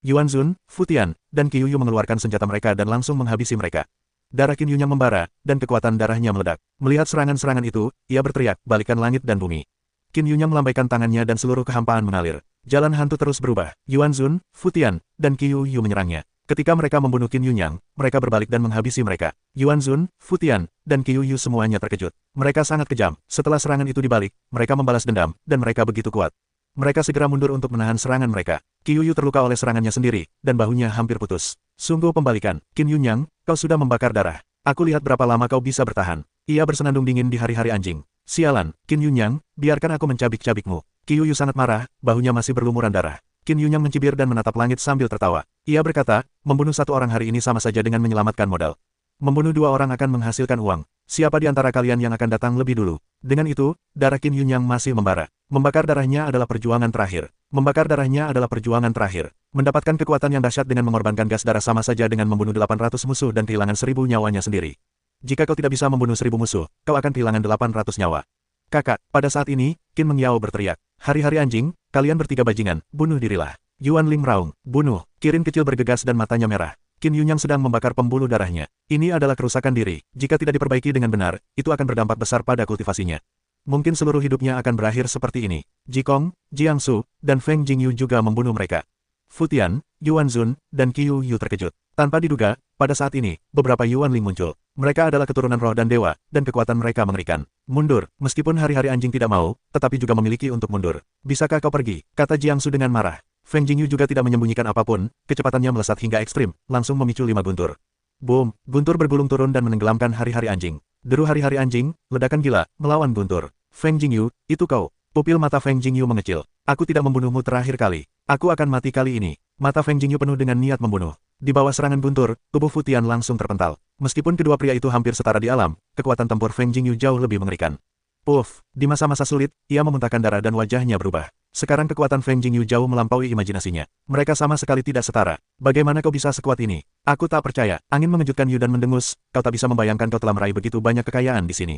Yuan Zun, Fu Tian, dan Qi Yuyu mengeluarkan senjata mereka dan langsung menghabisi mereka. Darah Qin Yunyang membara, dan kekuatan darahnya meledak. Melihat serangan-serangan itu, ia berteriak, balikan langit dan bumi. Qin Yunyang melambaikan tangannya dan seluruh kehampaan mengalir. Jalan hantu terus berubah. Yuan Zun, Fu Tian, dan Qi Yuyu menyerangnya. Ketika mereka membunuh Qin Yunyang, mereka berbalik dan menghabisi mereka. Yuan Zun, Fu Tian, dan Qi Yuyu semuanya terkejut. Mereka sangat kejam. Setelah serangan itu dibalik, mereka membalas dendam, dan mereka begitu kuat. Mereka segera mundur untuk menahan serangan mereka. Qi Yuyu terluka oleh serangannya sendiri, dan bahunya hampir putus. Sungguh pembalikan. Qin Yunyang, kau sudah membakar darah. Aku lihat berapa lama kau bisa bertahan. Ia bersenandung dingin di hari-hari anjing. Sialan, Qin Yunyang, biarkan aku mencabik-cabikmu. Qi Yuyu sangat marah, bahunya masih berlumuran darah. Qin Yunyang mencibir dan menatap langit sambil tertawa. Ia berkata, membunuh satu orang hari ini sama saja dengan menyelamatkan modal. Membunuh dua orang akan menghasilkan uang. Siapa di antara kalian yang akan datang lebih dulu? Dengan itu, darah Qin Yunyang masih membara. Membakar darahnya adalah perjuangan terakhir. Membakar darahnya adalah perjuangan terakhir. Mendapatkan kekuatan yang dahsyat dengan mengorbankan gas darah sama saja dengan membunuh 800 musuh dan kehilangan 1000 nyawanya sendiri. Jika kau tidak bisa membunuh 1000 musuh, kau akan kehilangan 800 nyawa. Kakak, pada saat ini, Qin Mengyao berteriak. Hari-hari anjing, kalian bertiga bajingan, bunuh dirilah. Yuan Ling meraung, bunuh. Kirin kecil bergegas dan matanya merah. Qin Yunyang sedang membakar pembuluh darahnya. Ini adalah kerusakan diri. Jika tidak diperbaiki dengan benar, itu akan berdampak besar pada kultivasinya. Mungkin seluruh hidupnya akan berakhir seperti ini. Jikong, Jiangsu, dan Feng Jingyu juga membunuh mereka. Fu Tian, Yuan Zun, dan Qi Yuyu terkejut. Tanpa diduga, pada saat ini, beberapa Yuan Ling muncul. Mereka adalah keturunan roh dan dewa, dan kekuatan mereka mengerikan. Mundur, meskipun hari-hari anjing tidak mau, tetapi juga memiliki untuk mundur. Bisakah kau pergi? Kata Jiangsu dengan marah. Feng Jingyu juga tidak menyembunyikan apapun, kecepatannya melesat hingga ekstrim, langsung memicu 5 guntur. Boom, guntur bergulung turun dan menenggelamkan hari-hari anjing. Deru hari-hari anjing, ledakan gila, melawan guntur. Feng Jingyu, itu kau. Pupil mata Feng Jingyu mengecil. Aku tidak membunuhmu terakhir kali. Aku akan mati kali ini. Mata Feng Jingyu penuh dengan niat membunuh. Di bawah serangan guntur, tubuh Fu Tian langsung terpental. Meskipun kedua pria itu hampir setara di alam, kekuatan tempur Feng Jingyu jauh lebih mengerikan. Puff, di masa-masa sulit, ia memuntahkan darah dan wajahnya berubah. Sekarang kekuatan Feng Jingyu jauh melampaui imajinasinya. Mereka sama sekali tidak setara. Bagaimana kau bisa sekuat ini? Aku tak percaya. Angin mengejutkan Yu dan mendengus. Kau tak bisa membayangkan kau telah meraih begitu banyak kekayaan di sini.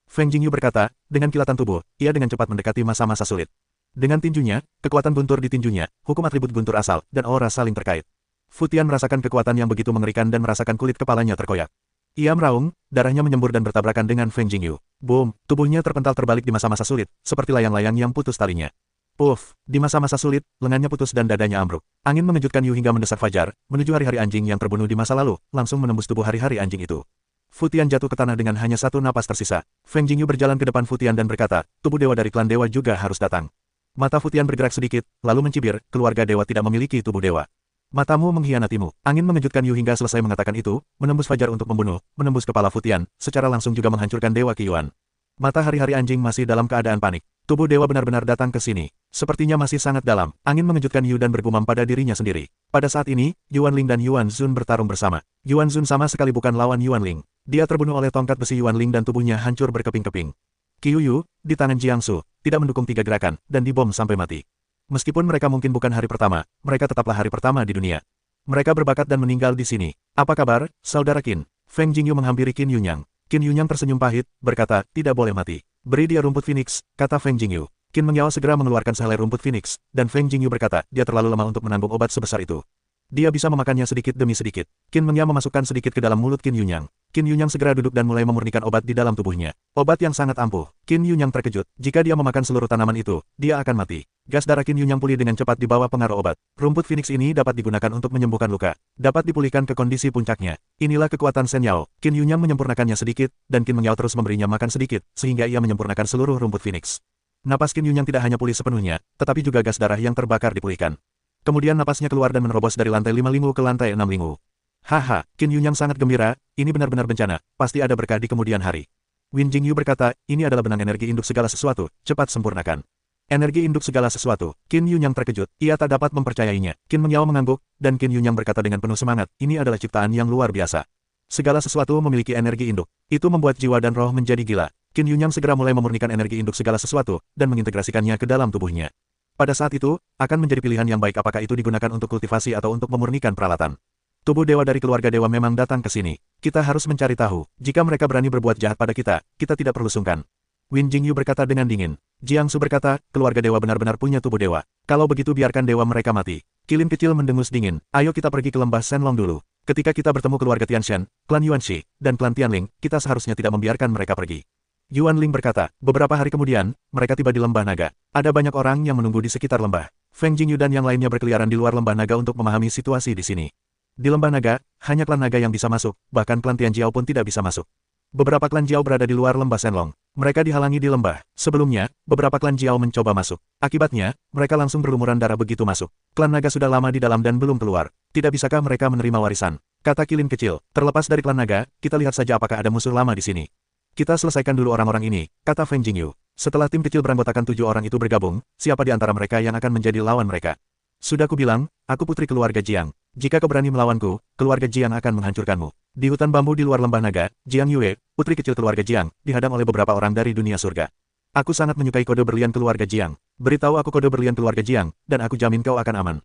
Feng Jingyu berkata, dengan kilatan tubuh, ia dengan cepat mendekati masa-masa sulit. Dengan tinjunya, kekuatan guntur di tinjunya, hukum atribut guntur asal, dan aura saling terkait. Fu Tian merasakan kekuatan yang begitu mengerikan dan merasakan kulit kepalanya terkoyak. Ia meraung, darahnya menyembur dan bertabrakan dengan Feng Jingyu. Boom, tubuhnya terpental terbalik di masa-masa sulit, seperti layang-layang yang putus talinya. Puff, di masa-masa sulit, lengannya putus dan dadanya ambruk. Angin mengejutkan Yu hingga mendesak fajar, menuju hari-hari anjing yang terbunuh di masa lalu, langsung menembus tubuh hari-hari anjing itu. Fu Tian jatuh ke tanah dengan hanya satu napas tersisa. Feng Jingyu berjalan ke depan Fu Tian dan berkata, tubuh dewa dari klan dewa juga harus datang. Mata Fu Tian bergerak sedikit, lalu mencibir, keluarga dewa tidak memiliki tubuh dewa. Matamu mengkhianatimu. Angin mengejutkan Yu hingga selesai mengatakan itu, menembus fajar untuk membunuh, menembus kepala Fu Tian, secara langsung juga menghancurkan dewa Qiyuan. Mata hari-hari anjing masih dalam keadaan panik. Tubuh dewa benar-benar datang ke sini. Sepertinya masih sangat dalam. Angin mengejutkan Yu dan bergumam pada dirinya sendiri. Pada saat ini, Yuan Ling dan Yuan Zun bertarung bersama. Yuan Zun sama sekali bukan lawan Yuan Ling. Dia terbunuh oleh tongkat besi Yuan Ling dan tubuhnya hancur berkeping-keping. Qi Yuyu, di tangan Jiangsu, tidak mendukung 3 gerakan, dan dibom sampai mati. Meskipun mereka mungkin bukan hari pertama, mereka tetaplah hari pertama di dunia. Mereka berbakat dan meninggal di sini. Apa kabar, saudara Qin? Feng Jingyu menghampiri Qin Yunyang. Qin Yunyang tersenyum pahit, berkata, tidak boleh mati. Beri dia rumput Phoenix, kata Feng Jingyu. Qin Mengyao segera mengeluarkan sehelai rumput Phoenix, dan Feng Jingyu berkata, dia terlalu lemah untuk menanggung obat sebesar itu. Dia bisa memakannya sedikit demi sedikit. Qin Mengyao memasukkan sedikit ke dalam mulut Qin Yunyang. Qin Yunyang segera duduk dan mulai memurnikan obat di dalam tubuhnya. Obat yang sangat ampuh. Qin Yunyang terkejut. Jika dia memakan seluruh tanaman itu, dia akan mati. Gas darah Qin Yunyang pulih dengan cepat di bawah pengaruh obat. Rumput Phoenix ini dapat digunakan untuk menyembuhkan luka. Dapat dipulihkan ke kondisi puncaknya. Inilah kekuatan Shen Yao. Qin Yunyang menyempurnakannya sedikit, dan Qin Mengyao terus memberinya makan sedikit, sehingga ia menyempurnakan seluruh rumput Phoenix. Napas Qin Yunyang tidak hanya pulih sepenuhnya, tetapi juga gas darah yang terbakar dipulihkan. Kemudian napasnya keluar dan menerobos dari lantai 5 lingu ke lantai 6 lingu. Haha, Qin Yunyang sangat gembira, ini benar-benar bencana, pasti ada berkah di kemudian hari. Win Jingyu berkata, ini adalah benang energi induk segala sesuatu, cepat sempurnakan. Energi induk segala sesuatu. Qin Yunyang terkejut, ia tak dapat mempercayainya. Qin Mengyao mengangguk, dan Qin Yunyang berkata dengan penuh semangat, ini adalah ciptaan yang luar biasa. Segala sesuatu memiliki energi induk. Itu membuat jiwa dan roh menjadi gila. Qin Yunyang segera mulai memurnikan energi induk segala sesuatu, dan mengintegrasikannya ke dalam tubuhnya. Pada saat itu, akan menjadi pilihan yang baik apakah itu digunakan untuk kultivasi atau untuk memurnikan peralatan. Tubuh dewa dari keluarga dewa memang datang ke sini. Kita harus mencari tahu. Jika mereka berani berbuat jahat pada kita, kita tidak perlu sungkan. Win Jingyu berkata dengan dingin. Jiangsu berkata, keluarga dewa benar-benar punya tubuh dewa. Kalau begitu biarkan dewa mereka mati. Kilin kecil mendengus dingin, ayo kita pergi ke lembah Shenlong dulu. Ketika kita bertemu keluarga Tianshan, klan Yuanxi, dan klan Tianling, kita seharusnya tidak membiarkan mereka pergi. Yuan Ling berkata, beberapa hari kemudian, mereka tiba di lembah naga. Ada banyak orang yang menunggu di sekitar lembah. Feng Jingyu dan yang lainnya berkeliaran di luar lembah naga untuk memahami situasi di sini. Di lembah naga, hanya klan naga yang bisa masuk, bahkan klan Tianjiao pun tidak bisa masuk. Beberapa klan Jiao berada di luar lembah Shenlong. Mereka dihalangi di lembah. Sebelumnya, beberapa klan Jiao mencoba masuk. Akibatnya, mereka langsung berlumuran darah begitu masuk. Klan naga sudah lama di dalam dan belum keluar. Tidak bisakah mereka menerima warisan? Kata Kilin kecil, terlepas dari klan naga, kita lihat saja apakah ada musuh lama di sini. Kita selesaikan dulu orang-orang ini, kata Feng Jingyu. Setelah tim kecil beranggotakan 7 orang itu bergabung, siapa di antara mereka yang akan menjadi lawan mereka? Sudah kubilang, aku putri keluarga Jiang. Jika kau berani melawanku, keluarga Jiang akan menghancurkanmu. Di hutan bambu di luar lembah naga, Jiang Yue, putri kecil keluarga Jiang, dihadang oleh beberapa orang dari dunia surga. Aku sangat menyukai kode berlian keluarga Jiang. Beritahu aku kode berlian keluarga Jiang, dan aku jamin kau akan aman.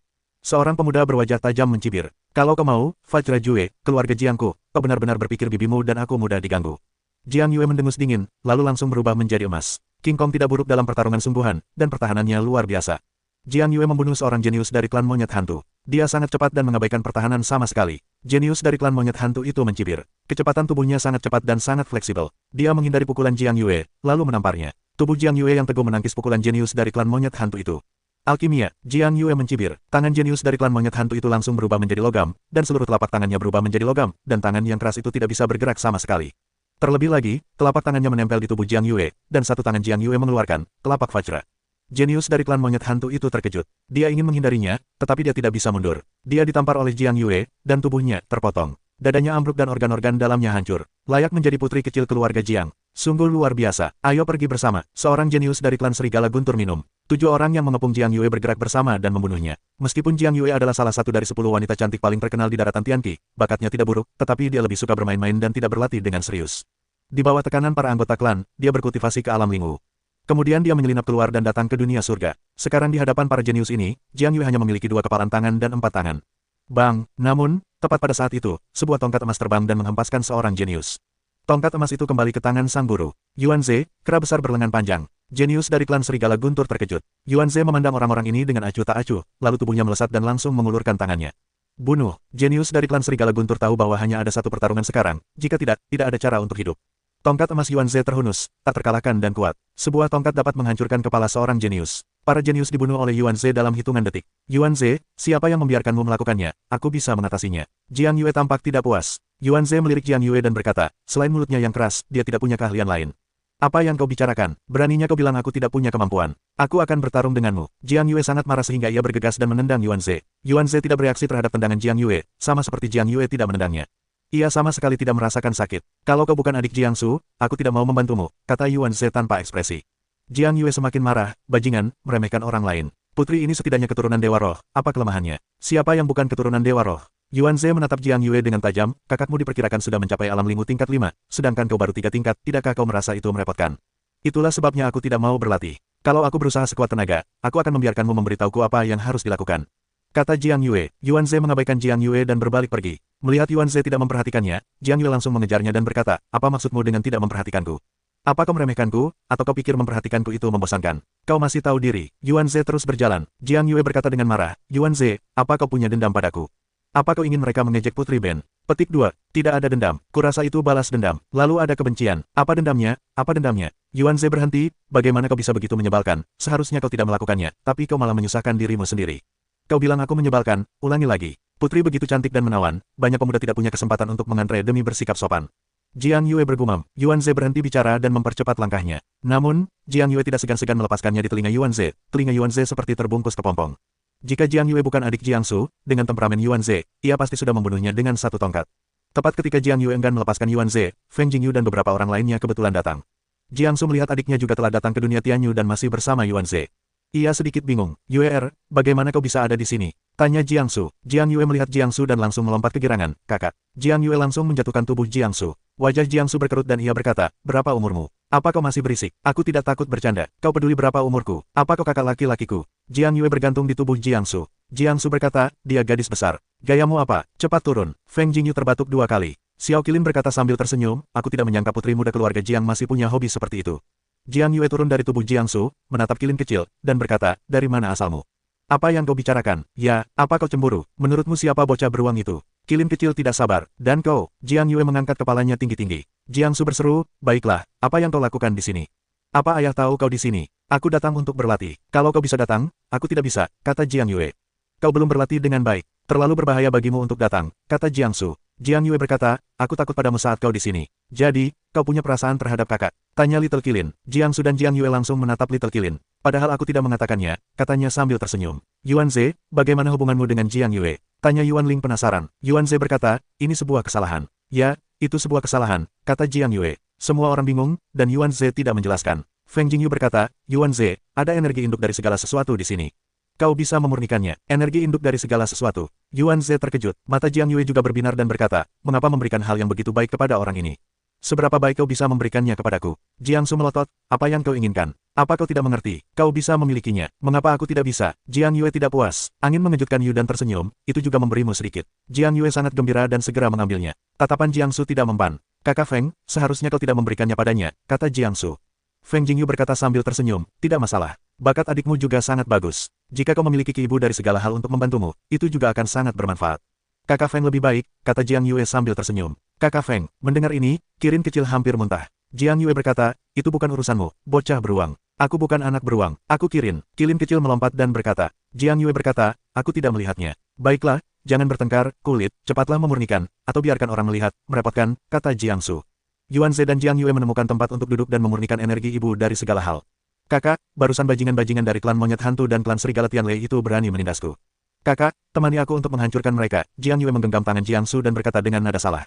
Seorang pemuda berwajah tajam mencibir. Kalau kau mau, Fajra Jue, keluarga Jiangku, kau benar-benar berpikir bibimu dan aku mudah diganggu. Jiang Yue mendengus dingin, lalu langsung berubah menjadi emas. King Kong tidak buruk dalam pertarungan sungguhan, dan pertahanannya luar biasa. Jiang Yue membunuh seorang jenius dari klan monyet hantu. Dia sangat cepat dan mengabaikan pertahanan sama sekali. Jenius dari klan monyet hantu itu mencibir. Kecepatan tubuhnya sangat cepat dan sangat fleksibel. Dia menghindari pukulan Jiang Yue, lalu menamparnya. Tubuh Jiang Yue yang teguh menangkis pukulan jenius dari klan monyet hantu itu. Alkimia, Jiang Yue mencibir. Tangan jenius dari klan monyet hantu itu langsung berubah menjadi logam, dan seluruh telapak tangannya berubah menjadi logam, dan tangan yang keras itu tidak bisa bergerak sama sekali. Terlebih lagi, telapak tangannya menempel di tubuh Jiang Yue, dan satu tangan Jiang Yue mengeluarkan telapak Vajra. Jenius dari klan monyet hantu itu terkejut. Dia ingin menghindarinya, tetapi dia tidak bisa mundur. Dia ditampar oleh Jiang Yue, dan tubuhnya terpotong. Dadanya ambruk dan organ-organ dalamnya hancur. Layak menjadi putri kecil keluarga Jiang. Sungguh luar biasa. Ayo pergi bersama. Seorang jenius dari klan serigala guntur minum. 7 orang yang mengepung Jiang Yue bergerak bersama dan membunuhnya. Meskipun Jiang Yue adalah salah satu dari 10 wanita cantik paling terkenal di daratan Tianqi, bakatnya tidak buruk, tetapi dia lebih suka bermain-main dan tidak berlatih dengan serius. Di bawah tekanan para anggota klan, dia berkultivasi ke alam lingu. Kemudian dia menyelinap keluar dan datang ke dunia surga. Sekarang di hadapan para jenius ini, Jiang Yue hanya memiliki 2 kepalan tangan dan 4 tangan. Bang! Namun, tepat pada saat itu, sebuah tongkat emas terbang dan menghempaskan seorang jenius. Tongkat emas itu kembali ke tangan sang guru. Yuan Ze, kera besar berlengan panjang. Jenius dari klan serigala guntur terkejut. Yuan Ze memandang orang-orang ini dengan acuh tak acuh, lalu tubuhnya melesat dan langsung mengulurkan tangannya. Bunuh! Jenius dari klan serigala guntur tahu bahwa hanya ada satu pertarungan sekarang, jika tidak, tidak ada cara untuk hidup. Tongkat emas Yuan Ze terhunus, tak terkalahkan dan kuat. Sebuah tongkat dapat menghancurkan kepala seorang jenius. Para jenius dibunuh oleh Yuan Ze dalam hitungan detik. Yuan Ze, siapa yang membiarkanmu melakukannya? Aku bisa mengatasinya. Jiang Yue tampak tidak puas. Yuan Ze melirik Jiang Yue dan berkata, selain mulutnya yang keras, dia tidak punya keahlian lain. Apa yang kau bicarakan? Beraninya kau bilang aku tidak punya kemampuan. Aku akan bertarung denganmu. Jiang Yue sangat marah sehingga ia bergegas dan menendang Yuan Ze. Yuan Ze tidak bereaksi terhadap tendangan Jiang Yue, sama seperti Jiang Yue tidak menendangnya. Ia sama sekali tidak merasakan sakit. Kalau kau bukan adik Jiangsu, aku tidak mau membantumu, kata Yuan Ze tanpa ekspresi. Jiang Yue semakin marah, bajingan, meremehkan orang lain. Putri ini setidaknya keturunan Dewa Roh, apa kelemahannya? Siapa yang bukan keturunan Dewa Roh? Yuan Ze menatap Jiang Yue dengan tajam, kakakmu diperkirakan sudah mencapai alam lingu tingkat 5, sedangkan kau baru 3 tingkat, tidakkah kau merasa itu merepotkan? Itulah sebabnya aku tidak mau berlatih. Kalau aku berusaha sekuat tenaga, aku akan membiarkanmu memberitahuku apa yang harus dilakukan. Kata Jiang Yue. Yuan Ze mengabaikan Jiang Yue dan berbalik pergi. Melihat Yuan Ze tidak memperhatikannya, Jiang Yue langsung mengejarnya dan berkata, apa maksudmu dengan tidak memperhatikanku? Apa kau meremehkanku, atau kau pikir memperhatikanku itu membosankan? Kau masih tahu diri. Yuan Ze terus berjalan. Jiang Yue berkata dengan marah, Yuan Ze, apa kau punya dendam padaku? Apa kau ingin mereka mengejek Putri Ben? Petik 2. Tidak ada dendam. Kurasa itu balas dendam. Lalu ada kebencian. Apa dendamnya? Apa dendamnya? Yuan Ze berhenti, bagaimana kau bisa begitu menyebalkan? Seharusnya kau tidak melakukannya, tapi kau malah menyusahkan dirimu sendiri. Kau bilang aku menyebalkan, ulangi lagi. Putri begitu cantik dan menawan, banyak pemuda tidak punya kesempatan untuk mengantre demi bersikap sopan. Jiang Yue bergumam. Yuan Ze berhenti bicara dan mempercepat langkahnya. Namun, Jiang Yue tidak segan-segan melepaskannya di telinga Yuan Ze. Telinga Yuan Ze seperti terbungkus kepompong. Jika Jiang Yue bukan adik Jiangsu, dengan temperamen Yuan Ze, ia pasti sudah membunuhnya dengan satu tongkat. Tepat ketika Jiang Yue enggan melepaskan Yuan Ze, Feng Jingyu dan beberapa orang lainnya kebetulan datang. Jiangsu melihat adiknya juga telah datang ke dunia Tianyu dan masih bersama Yuan Ze. Ia sedikit bingung. Yue, bagaimana kau bisa ada di sini? Tanya Jiangsu. Jiang Yue melihat Jiangsu dan langsung melompat ke girangan. Kakak. Jiang Yue langsung menjatuhkan tubuh Jiangsu. Wajah Jiangsu berkerut dan ia berkata, berapa umurmu? Apa kau masih berisik? Aku tidak takut bercanda. Kau peduli berapa umurku? Apa kau kakak laki-lakiku? Jiang Yue bergantung di tubuh Jiangsu. Jiangsu berkata, dia gadis besar. Gayamu apa? Cepat turun. Feng Jingyu terbatuk 2 kali. Xiao Qilin berkata sambil tersenyum, aku tidak menyangka putri muda keluarga Jiang masih punya hobi seperti itu. Jiang Yue turun dari tubuh Jiangsu, menatap Qilin kecil, dan berkata, dari mana asalmu? Apa yang kau bicarakan? Ya, apa kau cemburu? Menurutmu siapa bocah beruang itu? Kilin kecil tidak sabar. Dan kau, Jiang Yue mengangkat kepalanya tinggi-tinggi. Jiangsu berseru, baiklah, apa yang kau lakukan di sini? Apa ayah tahu kau di sini? Aku datang untuk berlatih. Kalau kau bisa datang, aku tidak bisa, kata Jiang Yue. Kau belum berlatih dengan baik. Terlalu berbahaya bagimu untuk datang, kata Jiangsu. Jiang Yue berkata, aku takut padamu saat kau di sini. Jadi, kau punya perasaan terhadap kakak? Tanya Little Qilin. Jiangsu dan Jiang Yue langsung menatap Little Qilin. Padahal aku tidak mengatakannya, katanya sambil tersenyum. Yuan Ze, bagaimana hubunganmu dengan Jiang Yue? Tanya Yuan Ling penasaran. Yuan Ze berkata, ini sebuah kesalahan. Ya, itu sebuah kesalahan, kata Jiang Yue. Semua orang bingung, dan Yuan Ze tidak menjelaskan. Feng Jingyu berkata, Yuan Ze, ada energi induk dari segala sesuatu di sini. Kau bisa memurnikannya, energi induk dari segala sesuatu. Yuan Ze terkejut, mata Jiang Yue juga berbinar dan berkata, mengapa memberikan hal yang begitu baik kepada orang ini? Seberapa baik kau bisa memberikannya kepadaku? Jiangsu melotot, apa yang kau inginkan? Apa kau tidak mengerti? Kau bisa memilikinya. Mengapa aku tidak bisa? Jiang Yue tidak puas. Angin mengejutkan Yu dan tersenyum, itu juga memberimu sedikit. Jiang Yue sangat gembira dan segera mengambilnya. Tatapan Jiangsu tidak mempan. Kakak Feng, seharusnya kau tidak memberikannya padanya, kata Jiangsu. Feng Jingyu berkata sambil tersenyum, tidak masalah. Bakat adikmu juga sangat bagus. Jika kau memiliki ki ibu dari segala hal untuk membantumu, itu juga akan sangat bermanfaat. Kakak Feng lebih baik, kata Jiang Yue sambil tersenyum. Kakak Feng, mendengar ini, Kirin kecil hampir muntah. Jiang Yue berkata, itu bukan urusanmu, bocah beruang. Aku bukan anak beruang, aku Kirin. Kirin kecil melompat dan berkata. Jiang Yue berkata, aku tidak melihatnya. Baiklah, jangan bertengkar, kulit, cepatlah memurnikan, atau biarkan orang melihat, merepotkan, kata Jiangsu. Yuan Ze dan Jiang Yue menemukan tempat untuk duduk dan memurnikan energi ibu dari segala hal. Kakak, barusan bajingan-bajingan dari klan monyet hantu dan klan serigala Tianlei itu berani menindasku. Kakak, temani aku untuk menghancurkan mereka. Jiang Yue menggenggam tangan Jiangsu dan berkata dengan nada salah.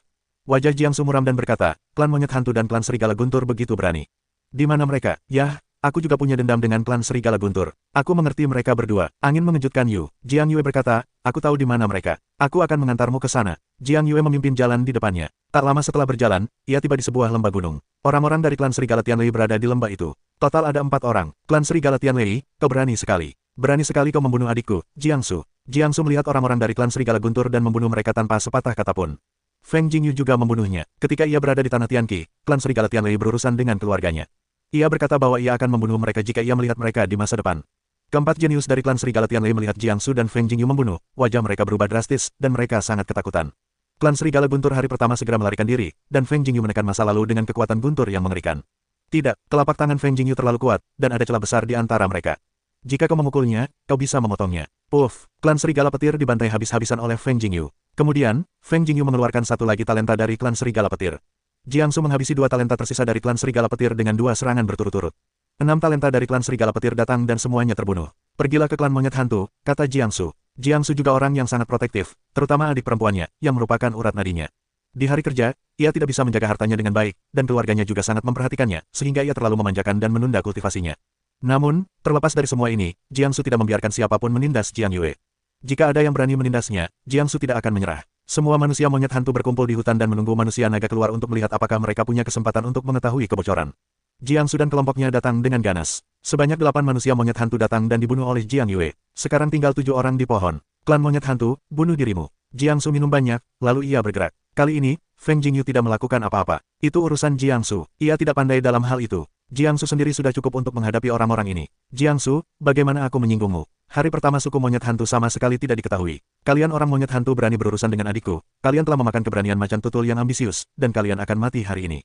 Wajah Jiangsu muram dan berkata, klan monyet hantu dan klan serigala guntur begitu berani. Di mana mereka? Yah, aku juga punya dendam dengan klan serigala guntur. Aku mengerti mereka berdua. Angin mengejutkan Yu. Jiang Yue berkata, aku tahu di mana mereka. Aku akan mengantarmu ke sana. Jiang Yue memimpin jalan di depannya. Tak lama setelah berjalan, ia tiba di sebuah lembah gunung. Orang-orang dari klan serigala Tianlei berada di lembah itu. Total ada 4 orang. Klan serigala Tianlei, kau berani sekali. Berani sekali kau membunuh adikku, Jiangsu. Jiangsu melihat orang-orang dari klan serigala guntur dan membunuh mereka tanpa sepatah kata pun. Feng Jingyu juga membunuhnya. Ketika ia berada di tanah Tianqi, klan serigala Tianlei berurusan dengan keluarganya. Ia berkata bahwa ia akan membunuh mereka jika ia melihat mereka di masa depan. Keempat jenius dari klan serigala Tianlei melihat Jiangsu dan Feng Jingyu membunuh, wajah mereka berubah drastis, dan mereka sangat ketakutan. Klan serigala guntur hari pertama segera melarikan diri, dan Feng Jingyu menekan masa lalu dengan kekuatan guntur yang mengerikan. Tidak, telapak tangan Feng Jingyu terlalu kuat, dan ada celah besar di antara mereka. Jika kau memukulnya, kau bisa memotongnya. Puff, klan serigala petir dibantai habis-habisan oleh Feng Jingyu. Kemudian, Feng Jingyu mengeluarkan satu lagi talenta dari klan serigala petir. Jiangsu menghabisi 2 talenta tersisa dari klan serigala petir dengan 2 serangan berturut-turut. 6 talenta dari klan serigala petir datang dan semuanya terbunuh. Pergilah ke klan monyet hantu, kata Jiangsu. Jiangsu juga orang yang sangat protektif, terutama adik perempuannya, yang merupakan urat nadinya. Di hari kerja, ia tidak bisa menjaga hartanya dengan baik, dan keluarganya juga sangat memperhatikannya, sehingga ia terlalu memanjakan dan menunda kultivasinya. Namun, terlepas dari semua ini, Jiangsu tidak membiarkan siapapun menindas Jiang Yue. Jika ada yang berani menindasnya, Jiangsu tidak akan menyerah. Semua manusia monyet hantu berkumpul di hutan dan menunggu manusia naga keluar untuk melihat apakah mereka punya kesempatan untuk mengetahui kebocoran. Jiangsu dan kelompoknya datang dengan ganas. Sebanyak 8 manusia monyet hantu datang dan dibunuh oleh Jiang Yue. Sekarang tinggal 7 orang di pohon. Klan monyet hantu, bunuh dirimu. Jiangsu minum banyak, lalu ia bergerak. Kali ini, Feng Jingyu tidak melakukan apa-apa. Itu urusan Jiangsu. Ia tidak pandai dalam hal itu. Jiangsu sendiri sudah cukup untuk menghadapi orang-orang ini. Jiangsu, bagaimana aku menyinggungmu? Hari pertama suku monyet hantu sama sekali tidak diketahui. Kalian orang monyet hantu berani berurusan dengan adikku. Kalian telah memakan keberanian macan tutul yang ambisius, dan kalian akan mati hari ini.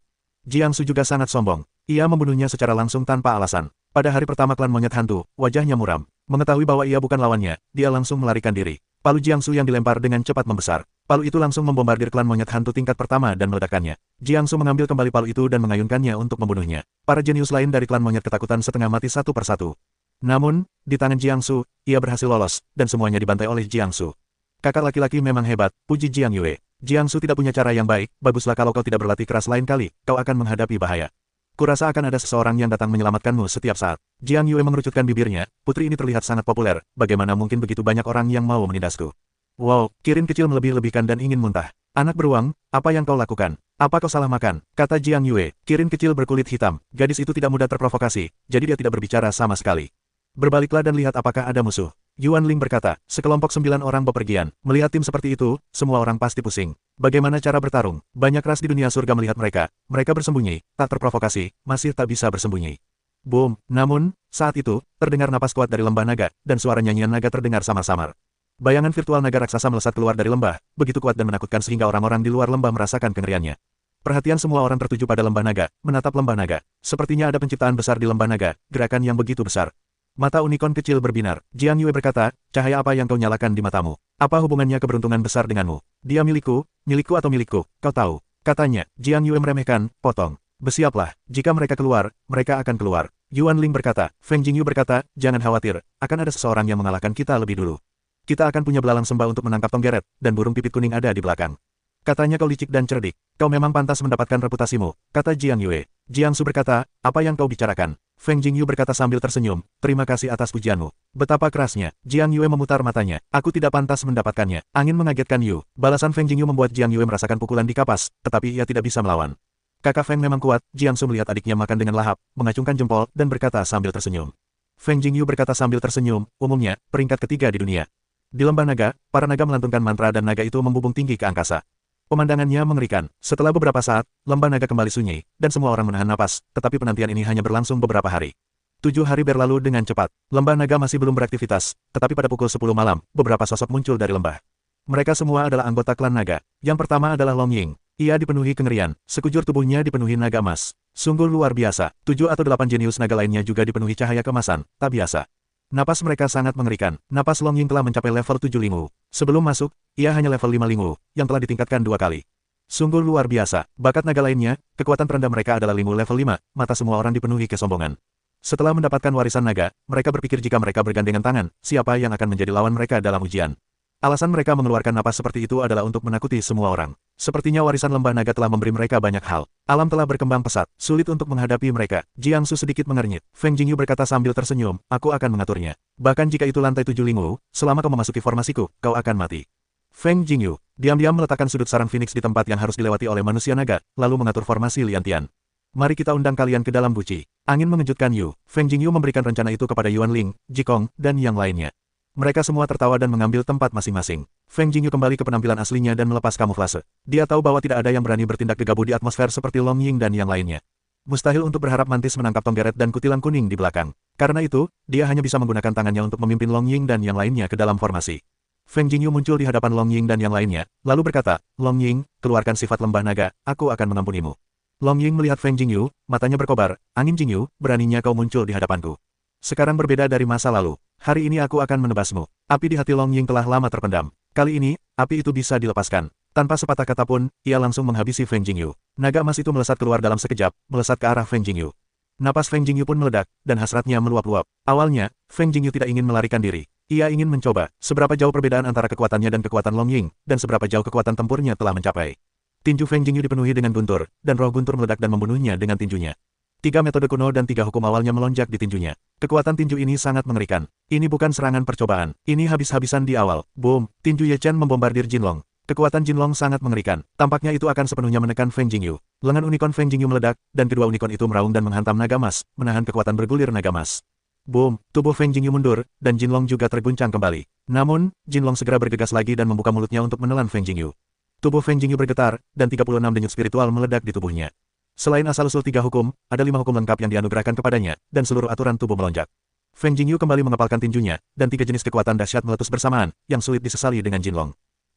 Jiangsu juga sangat sombong. Ia membunuhnya secara langsung tanpa alasan. Pada hari pertama klan monyet hantu, wajahnya muram. Mengetahui bahwa ia bukan lawannya, dia langsung melarikan diri. Palu Jiangsu yang dilempar dengan cepat membesar. Palu itu langsung membombardir klan monyet hantu tingkat pertama dan meledakkannya. Jiangsu mengambil kembali palu itu dan mengayunkannya untuk membunuhnya. Para jenius lain dari klan monyet ketakutan setengah mati satu persatu. Namun, di tangan Jiangsu, ia berhasil lolos, dan semuanya dibantai oleh Jiangsu. Kakak laki-laki memang hebat, puji Jiang Yue. Jiangsu tidak punya cara yang baik, baguslah kalau kau tidak berlatih keras lain kali, kau akan menghadapi bahaya. Kurasa akan ada seseorang yang datang menyelamatkanmu setiap saat. Jiang Yue mengerucutkan bibirnya, putri ini terlihat sangat populer, bagaimana mungkin begitu banyak orang yang mau menindasku. Wow, Kirin kecil melebih-lebihkan dan ingin muntah. Anak beruang, apa yang kau lakukan? Apa kau salah makan? Kata Jiang Yue. Kirin kecil berkulit hitam, gadis itu tidak mudah terprovokasi, jadi dia tidak berbicara sama sekali. Berbaliklah dan lihat apakah ada musuh. Yuan Ling berkata, sekelompok 9 orang bepergian. Melihat tim seperti itu, semua orang pasti pusing. Bagaimana cara bertarung? Banyak ras di dunia surga melihat mereka. Mereka bersembunyi, tak terprovokasi, masih tak bisa bersembunyi. Boom! Namun, saat itu, terdengar napas kuat dari lembah naga, dan suara nyanyian naga terdengar samar-samar. Bayangan virtual naga raksasa melesat keluar dari lembah, begitu kuat dan menakutkan sehingga orang-orang di luar lembah merasakan kengeriannya. Perhatian semua orang tertuju pada lembah naga, menatap lembah naga. Sepertinya ada penciptaan besar di lembah naga, gerakan yang begitu besar. Mata unicorn kecil berbinar. Jiang Yue berkata, cahaya apa yang kau nyalakan di matamu? Apa hubungannya keberuntungan besar denganmu? Dia milikku atau milikku, kau tahu. Katanya, Jiang Yue meremehkan, potong. Bersiaplah, jika mereka keluar, mereka akan keluar. Yuan Ling berkata, Feng Jingyu berkata, jangan khawatir, akan ada seseorang yang mengalahkan kita lebih dulu. Kita akan punya belalang sembah untuk menangkap Tonggeret, dan burung pipit kuning ada di belakang. Katanya kau licik dan cerdik. Kau memang pantas mendapatkan reputasimu, kata Jiang Yue. Jiang Su berkata, apa yang kau bicarakan? Feng Jingyu berkata sambil tersenyum, terima kasih atas pujianmu. Betapa kerasnya, Jiang Yue memutar matanya. Aku tidak pantas mendapatkannya. Angin mengagetkan Yu. Balasan Feng Jingyu membuat Jiang Yue merasakan pukulan di kapas, tetapi ia tidak bisa melawan. Kakak Feng memang kuat, Jiang Su melihat adiknya makan dengan lahap, mengacungkan jempol, dan berkata sambil tersenyum. Feng Jingyu berkata sambil tersenyum, umumnya, peringkat ketiga di dunia. Di lembah naga, para naga melantunkan mantra dan naga itu membubung tinggi ke angkasa. Pemandangannya mengerikan. Setelah beberapa saat, lembah naga kembali sunyi, dan semua orang menahan napas, tetapi penantian ini hanya berlangsung beberapa hari. 7 hari berlalu dengan cepat. Lembah naga masih belum beraktivitas, tetapi pada pukul 10 malam, beberapa sosok muncul dari lembah. Mereka semua adalah anggota klan naga. Yang pertama adalah Long Ying. Ia dipenuhi kengerian, sekujur tubuhnya dipenuhi naga emas. Sungguh luar biasa. 7 atau 8 jenius naga lainnya juga dipenuhi cahaya kemasan, tak biasa. Napas mereka sangat mengerikan. Napas Long Ying telah mencapai level 7 lingu. Sebelum masuk, ia hanya level 5 lingu, yang telah ditingkatkan 2 kali. Sungguh luar biasa. Bakat naga lainnya, kekuatan terendah mereka adalah lingu level 5, mata semua orang dipenuhi kesombongan. Setelah mendapatkan warisan naga, mereka berpikir jika mereka bergandengan tangan, siapa yang akan menjadi lawan mereka dalam ujian. Alasan mereka mengeluarkan napas seperti itu adalah untuk menakuti semua orang. Sepertinya warisan lembah naga telah memberi mereka banyak hal. Alam telah berkembang pesat, sulit untuk menghadapi mereka. Jiang Su sedikit mengernyit. Feng Jingyu berkata sambil tersenyum, aku akan mengaturnya. Bahkan jika itu lantai 7 lingu, selama kau memasuki formasiku, kau akan mati. Feng Jingyu diam-diam meletakkan sudut sarang Phoenix di tempat yang harus dilewati oleh manusia naga, lalu mengatur formasi Liantian. Mari kita undang kalian ke dalam buci. Angin mengejutkan Yu. Feng Jingyu memberikan rencana itu kepada Yuan Ling, Jikong, dan yang lainnya. Mereka semua tertawa dan mengambil tempat masing-masing. Feng Jingyu kembali ke penampilan aslinya dan melepas kamuflase. Dia tahu bahwa tidak ada yang berani bertindak gegabah di atmosfer seperti Long Ying dan yang lainnya. Mustahil untuk berharap mantis menangkap Tonggeret dan kutilang kuning di belakang. Karena itu, dia hanya bisa menggunakan tangannya untuk memimpin Long Ying dan yang lainnya ke dalam formasi. Feng Jingyu muncul di hadapan Long Ying dan yang lainnya, lalu berkata, Long Ying, keluarkan sifat lembah naga, aku akan mengampunimu. Long Ying melihat Feng Jingyu, matanya berkobar, angin Jingyu, beraninya kau muncul di hadapanku. Sekarang berbeda dari masa lalu. Hari ini aku akan menebasmu. Api di hati Long Ying telah lama terpendam. Kali ini, api itu bisa dilepaskan. Tanpa sepatah kata pun, ia langsung menghabisi Feng Jingyu. Naga emas itu melesat keluar dalam sekejap, melesat ke arah Feng Jingyu. Napas Feng Jingyu pun meledak, dan hasratnya meluap-luap. Awalnya, Feng Jingyu tidak ingin melarikan diri. Ia ingin mencoba, seberapa jauh perbedaan antara kekuatannya dan kekuatan Long Ying, dan seberapa jauh kekuatan tempurnya telah mencapai. Tinju Feng Jingyu dipenuhi dengan guntur, dan roh guntur meledak dan membunuhnya dengan tinjunya. 3 metode kuno dan 3 hukum awalnya melonjak di tinjunya. Kekuatan tinju ini sangat mengerikan. Ini bukan serangan percobaan. Ini habis-habisan di awal. Boom! Tinju Ye Chen membombardir Jinlong. Kekuatan Jinlong sangat mengerikan. Tampaknya itu akan sepenuhnya menekan Feng Jingyu. Lengan unicorn Feng Jingyu meledak, dan kedua unicorn itu meraung dan menghantam naga emas, menahan kekuatan bergulir naga emas. Boom! Tubuh Feng Jingyu mundur, dan Jinlong juga terguncang kembali. Namun, Jinlong segera bergegas lagi dan membuka mulutnya untuk menelan Feng Jingyu. Tubuh Feng Jingyu bergetar, dan 36 denyut spiritual meledak di tubuhnya. Selain asal-usul 3 hukum, ada 5 hukum lengkap yang dianugerahkan kepadanya, dan seluruh aturan tubuh melonjak. Feng Jingyu kembali mengepalkan tinjunya, dan 3 jenis kekuatan dahsyat meletus bersamaan, yang sulit disesali dengan Jinlong.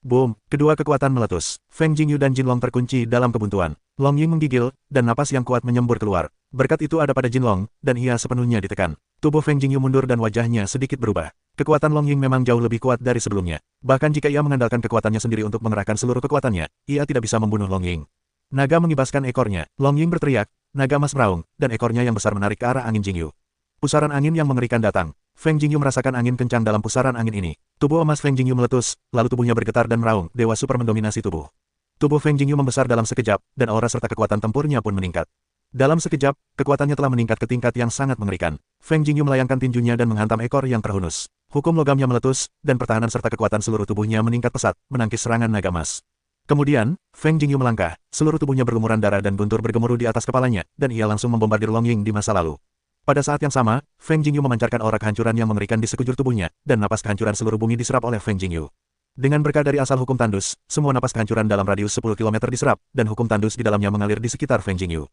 Boom! Kedua kekuatan meletus. Feng Jingyu dan Jinlong terkunci dalam kebuntuan. Long Ying menggigil, dan napas yang kuat menyembur keluar. Berkat itu ada pada Jinlong, dan ia sepenuhnya ditekan. Tubuh Feng Jingyu mundur dan wajahnya sedikit berubah. Kekuatan Long Ying memang jauh lebih kuat dari sebelumnya. Bahkan jika ia mengandalkan kekuatannya sendiri untuk mengerahkan seluruh kekuatannya, ia tidak bisa membunuh Long Ying. Naga mengibaskan ekornya. Long Ying berteriak, naga emas meraung, dan ekornya yang besar menarik ke arah angin Jingyu. Pusaran angin yang mengerikan datang. Feng Jingyu merasakan angin kencang dalam pusaran angin ini. Tubuh emas Feng Jingyu meletus, lalu tubuhnya bergetar dan meraung, dewa super mendominasi tubuh. Tubuh Feng Jingyu membesar dalam sekejap, dan aura serta kekuatan tempurnya pun meningkat. Dalam sekejap, kekuatannya telah meningkat ke tingkat yang sangat mengerikan. Feng Jingyu melayangkan tinjunya dan menghantam ekor yang terhunus. Hukum logamnya meletus, dan pertahanan serta kekuatan seluruh tubuhnya meningkat pesat, menangkis serangan naga emas. Kemudian, Feng Jingyu melangkah, seluruh tubuhnya berlumuran darah dan guntur bergemuruh di atas kepalanya, dan ia langsung membombardir Long Ying di masa lalu. Pada saat yang sama, Feng Jingyu memancarkan aura kehancuran yang mengerikan di sekujur tubuhnya, dan napas kehancuran seluruh bumi diserap oleh Feng Jingyu. Dengan berkah dari asal hukum tandus, semua napas kehancuran dalam radius 10 km diserap, dan hukum tandus di dalamnya mengalir di sekitar Feng Jingyu.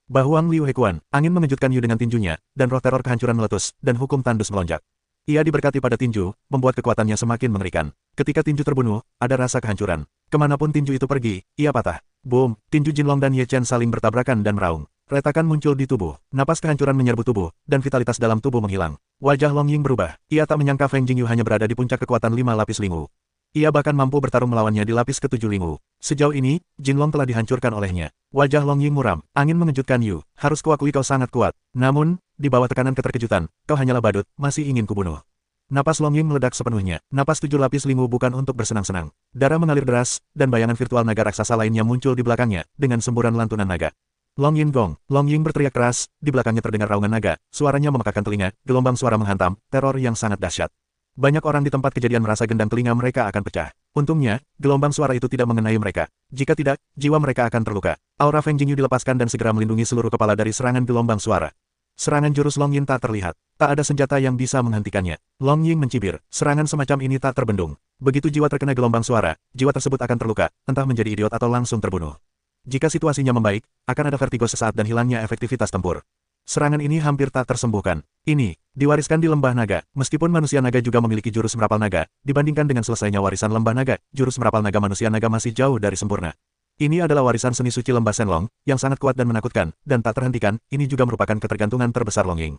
Bahu Wang Liu Hekuan, angin mengejutkan Yu dengan tinjunya, dan roh teror kehancuran meletus, dan hukum tandus melonjak. Ia diberkati pada tinju, membuat kekuatannya semakin mengerikan. Ketika tinju terbunuh, ada rasa kehancuran. Kemanapun tinju itu pergi, ia patah. Boom, tinju Jinlong dan Ye Chen saling bertabrakan dan meraung. Retakan muncul di tubuh, napas kehancuran menyerbu tubuh, dan vitalitas dalam tubuh menghilang. Wajah Long Ying berubah. Ia tak menyangka Feng Jingyu hanya berada di puncak kekuatan 5 lapis lingu. Ia bahkan mampu bertarung melawannya di lapis ke-7 lingu. Sejauh ini, Jinlong telah dihancurkan olehnya. Wajah Long Ying muram. Angin mengejutkan Yu. Harus kuakui kau sangat kuat. Namun, di bawah tekanan keterkejutan, kau hanyalah badut, masih ingin kubunuh. Napas Long Ying meledak sepenuhnya. Napas 7 lapis lingu bukan untuk bersenang-senang. Darah mengalir deras, dan bayangan virtual naga raksasa lainnya muncul di belakangnya, dengan semburan lantunan naga. Long Ying gong. Long Ying berteriak keras, di belakangnya terdengar raungan naga, suaranya memekakkan telinga, gelombang suara menghantam, teror yang sangat dahsyat. Banyak orang di tempat kejadian merasa gendang telinga mereka akan pecah. Untungnya, gelombang suara itu tidak mengenai mereka. Jika tidak, jiwa mereka akan terluka. Aura Feng Jingyu dilepaskan dan segera melindungi seluruh kepala dari serangan gelombang suara. Serangan jurus Long Ying tak terlihat. Tak ada senjata yang bisa menghentikannya. Long Ying mencibir. Serangan semacam ini tak terbendung. Begitu jiwa terkena gelombang suara, jiwa tersebut akan terluka, entah menjadi idiot atau langsung terbunuh. Jika situasinya membaik, akan ada vertigo sesaat dan hilangnya efektivitas tempur. Serangan ini hampir tak tersembuhkan. Ini diwariskan di lembah naga. Meskipun manusia naga juga memiliki jurus merapal naga, dibandingkan dengan selesainya warisan lembah naga, jurus merapal naga manusia naga masih jauh dari sempurna. Ini adalah warisan seni suci lembah Shenlong, yang sangat kuat dan menakutkan, dan tak terhentikan. Ini juga merupakan ketergantungan terbesar Long Ying.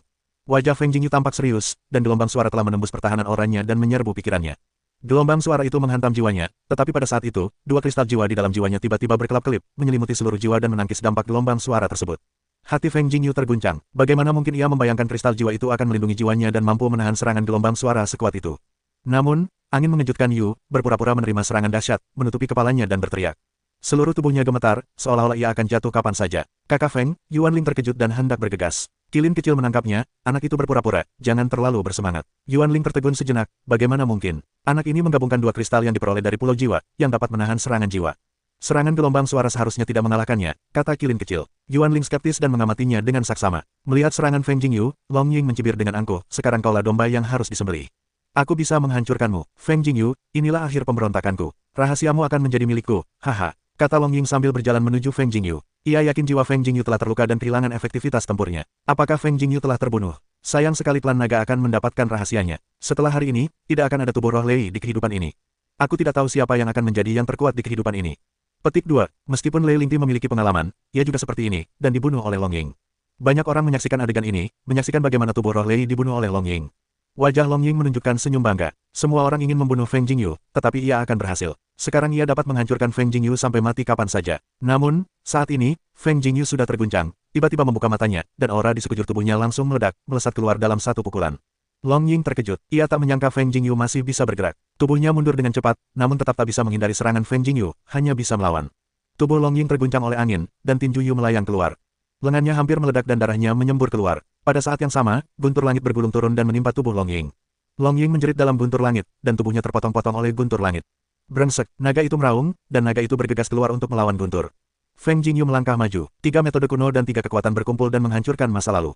Wajah Feng Jingyu tampak serius, dan gelombang suara telah menembus pertahanan auranya dan menyerbu pikirannya. Gelombang suara itu menghantam jiwanya, tetapi pada saat itu, dua kristal jiwa di dalam jiwanya tiba-tiba berkelap-kelip, menyelimuti seluruh jiwa dan menangkis dampak gelombang suara tersebut. Hati Feng Jingyu terguncang. Bagaimana mungkin ia membayangkan kristal jiwa itu akan melindungi jiwanya dan mampu menahan serangan gelombang suara sekuat itu? Namun, angin mengejutkan Yu, berpura-pura menerima serangan dahsyat, menutupi kepalanya dan berteriak. Seluruh tubuhnya gemetar, seolah-olah ia akan jatuh kapan saja. Kakak Feng, Yuanling terkejut dan hendak bergegas. Kilin kecil menangkapnya, anak itu berpura-pura, jangan terlalu bersemangat. Yuanling tertegun sejenak, bagaimana mungkin? Anak ini menggabungkan dua kristal yang diperoleh dari Pulau Jiwa, yang dapat menahan serangan jiwa. Serangan gelombang suara seharusnya tidak mengalahkannya, kata Kilin kecil. Yuanling skeptis dan mengamatinya dengan saksama. Melihat serangan Feng Jingyu, Long Ying mencibir dengan angkuh, sekarang kaulah domba yang harus disembelih. Aku bisa menghancurkanmu, Feng Jingyu, inilah akhir pemberontakanku. Rahasiamu akan menjadi milikku, haha. Kata Long Ying sambil berjalan menuju Feng Jingyu. Ia yakin jiwa Feng Jingyu telah terluka dan kehilangan efektivitas tempurnya. Apakah Feng Jingyu telah terbunuh? Sayang sekali klan naga akan mendapatkan rahasianya. Setelah hari ini, tidak akan ada tubuh roh Lei di kehidupan ini. Aku tidak tahu siapa yang akan menjadi yang terkuat di kehidupan ini. Petik 2. Meskipun Lei Lingti memiliki pengalaman, ia juga seperti ini, dan dibunuh oleh Long Ying. Banyak orang menyaksikan adegan ini, menyaksikan bagaimana tubuh roh Lei dibunuh oleh Long Ying. Wajah Long Ying menunjukkan senyum bangga. Semua orang ingin membunuh Feng Jingyu, tetapi ia akan berhasil. Sekarang ia dapat menghancurkan Feng Jingyu sampai mati kapan saja. Namun, saat ini, Feng Jingyu sudah terguncang, tiba-tiba membuka matanya, dan aura di sekujur tubuhnya langsung meledak, melesat keluar dalam satu pukulan. Long Ying terkejut. Ia tak menyangka Feng Jingyu masih bisa bergerak. Tubuhnya mundur dengan cepat, namun tetap tak bisa menghindari serangan Feng Jingyu, hanya bisa melawan. Tubuh Long Ying terguncang oleh angin, dan tinju Yu melayang keluar. Lengannya hampir meledak dan darahnya menyembur keluar. Pada saat yang sama, guntur langit bergulung turun dan menimpa tubuh Long Ying. Long Ying menjerit dalam guntur langit, dan tubuhnya terpotong-potong oleh guntur langit. Brengsek, naga itu meraung, dan naga itu bergegas keluar untuk melawan guntur. Feng Jingyu melangkah maju. 3 metode kuno dan 3 kekuatan berkumpul dan menghancurkan masa lalu.